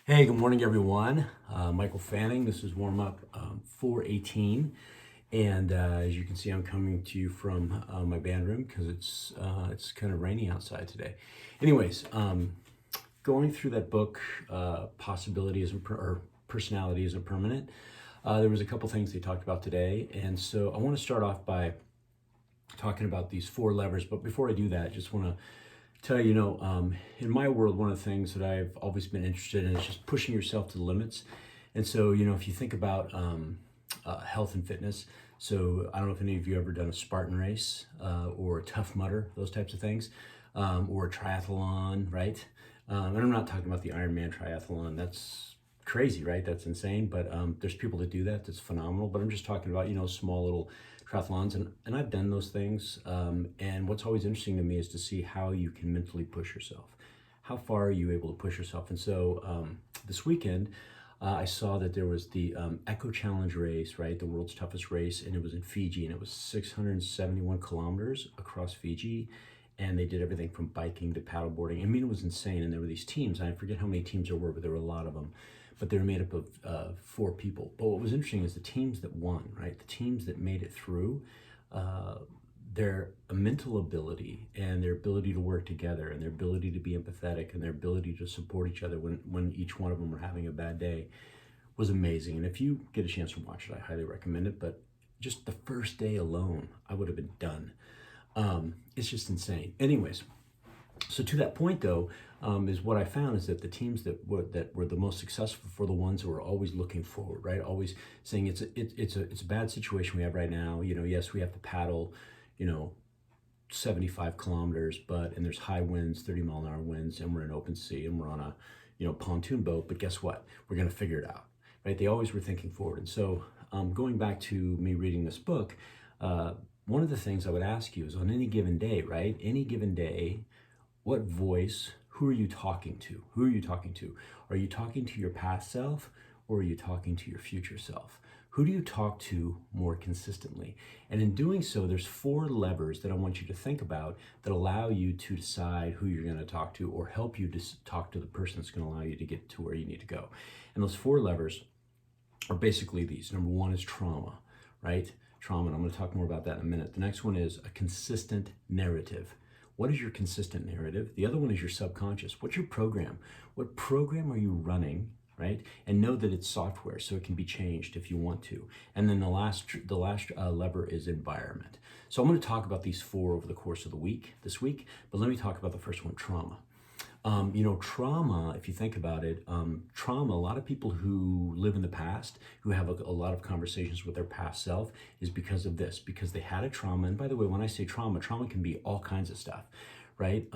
Hey, good morning, everyone. Michael Fanning. This is warm up 418. And as you can see, I'm coming to you from my band room because it's kind of rainy outside today. Anyways, going through that book, Possibility Isn't or Personality Isn't Permanent, there was a couple things they talked about today. And so I want to start off by talking about these four levers. But before I do that, I just want to tell you, in my world, one of the things that I've always been interested in is just pushing yourself to the limits. And so, if you think about health and fitness, so I don't know if any of you ever done a Spartan race or a Tough Mudder, those types of things, or a triathlon, right? And I'm not talking about the Ironman triathlon. That's crazy, right? That's insane. But there's people that do that. That's phenomenal. But I'm just talking about, small little triathlons, and I've done those things. And what's always interesting to me is to see how you can mentally push yourself. How far are you able to push yourself? And so this weekend, I saw that there was the Echo Challenge race, right? The world's toughest race, and it was in Fiji, and it was 671 kilometers across Fiji. And they did everything from biking to paddleboarding. I mean, it was insane. And there were these teams. I forget how many teams there were, but there were a lot of them. But they were made up of four people. But what was interesting is the teams that won, right? The teams that made it through, uh, their mental ability and their ability to work together and their ability to be empathetic and their ability to support each other when each one of them were having a bad day was amazing. And if you get a chance to watch it, I highly recommend it. But just the first day alone, I would have been done. It's just insane. Anyways, so to that point, though, is what I found is that the teams that were the most successful for the ones who were always looking forward, right? Always saying it's a bad situation we have right now. Yes, we have to paddle, you know, 75 kilometers, and there's high winds, 30-mile-an-hour winds, and we're in open sea, and we're on a pontoon boat. But guess what? We're gonna figure it out, right? They always were thinking forward, and so going back to me reading this book. One of the things I would ask you is on any given day, right? Any given day, what voice, who are you talking to? Who are you talking to? Are you talking to your past self or are you talking to your future self? Who do you talk to more consistently? And in doing so, there's four levers that I want you to think about that allow you to decide who you're going to talk to or help you to talk to the person that's going to allow you to get to where you need to go. And those four levers are basically these. Number one is trauma, right? Trauma, and I'm going to talk more about that in a minute. The next one is a consistent narrative. What is your consistent narrative? The other one is your subconscious. What's your program? What program are you running, right? And know that it's software, so it can be changed if you want to. And then the last lever is environment. So I'm going to talk about these four over the course of this week, but let me talk about the first one, trauma. Trauma, if you think about it, trauma, a lot of people who live in the past, who have a lot of conversations with their past self, is because of this, because they had a trauma. And by the way, when I say trauma can be all kinds of stuff, right?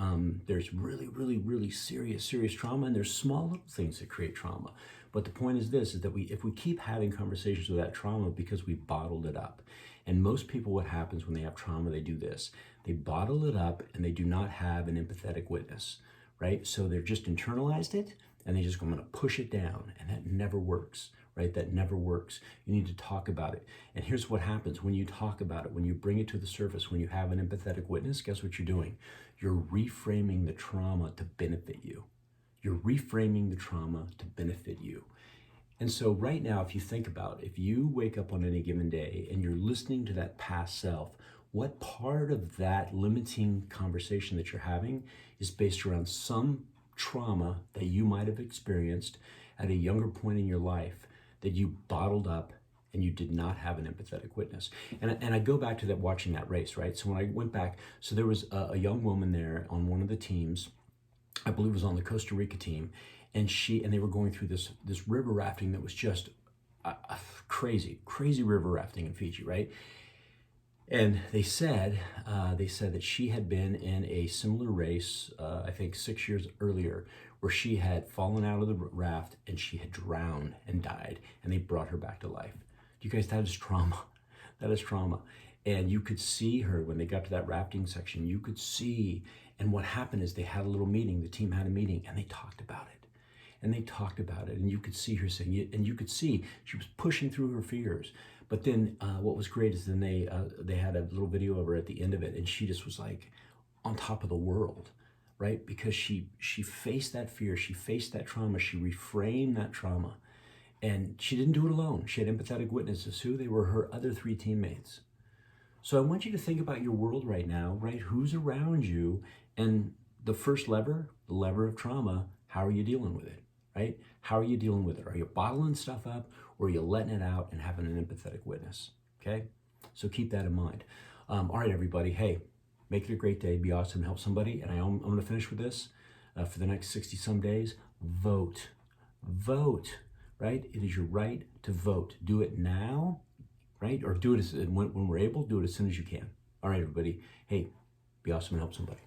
There's really, really, really serious trauma, and there's small little things that create trauma. But the point is this, is that if we keep having conversations with that trauma because we bottled it up. And most people, what happens when they have trauma, they do this. They bottle it up and they do not have an empathetic witness, right? So they've just internalized it and they just go, I'm going to push it down. And that never works, right? That never works. You need to talk about it. And here's what happens when you talk about it, when you bring it to the surface, when you have an empathetic witness, guess what you're doing? You're reframing the trauma to benefit you. You're reframing the trauma to benefit you. And so right now, if you think about it, if you wake up on any given day and you're listening to that past self, what part of that limiting conversation that you're having is based around some trauma that you might have experienced at a younger point in your life that you bottled up and you did not have an empathetic witness. And I go back to that, watching that race, right? So when I went back, so there was a young woman there on one of the teams, I believe it was on the Costa Rica team, and they were going through this river rafting that was just crazy river rafting in Fiji, right? And they said that she had been in a similar race, I think 6 years earlier, where she had fallen out of the raft and she had drowned and died, and they brought her back to life. You guys, that is trauma. That is trauma. And you could see her when they got to that rafting section. You could see, and what happened is they had a little meeting. The team had a meeting, and they talked about it. And they talked about it, and you could see her saying, and you could see she was pushing through her fears. But then what was great is then they had a little video of her at the end of it, and she just was like on top of the world. right? Because she faced that fear, she faced that trauma, she reframed that trauma. And she didn't do it alone. She had empathetic witnesses. Who? They were her other 3 teammates. So I want you to think about your world right now, right? Who's around you? And the first lever, the lever of trauma, how are you dealing with it, right? How are you dealing with it? Are you bottling stuff up, or are you letting it out and having an empathetic witness, okay? So keep that in mind. All right, everybody, hey, make it a great day. Be awesome. Help somebody. And I'm going to finish with this for the next 60-some days. Vote. Vote, right? It is your right to vote. Do it now, right? Or do it when we're able. Do it as soon as you can. All right, everybody. Hey, be awesome and help somebody.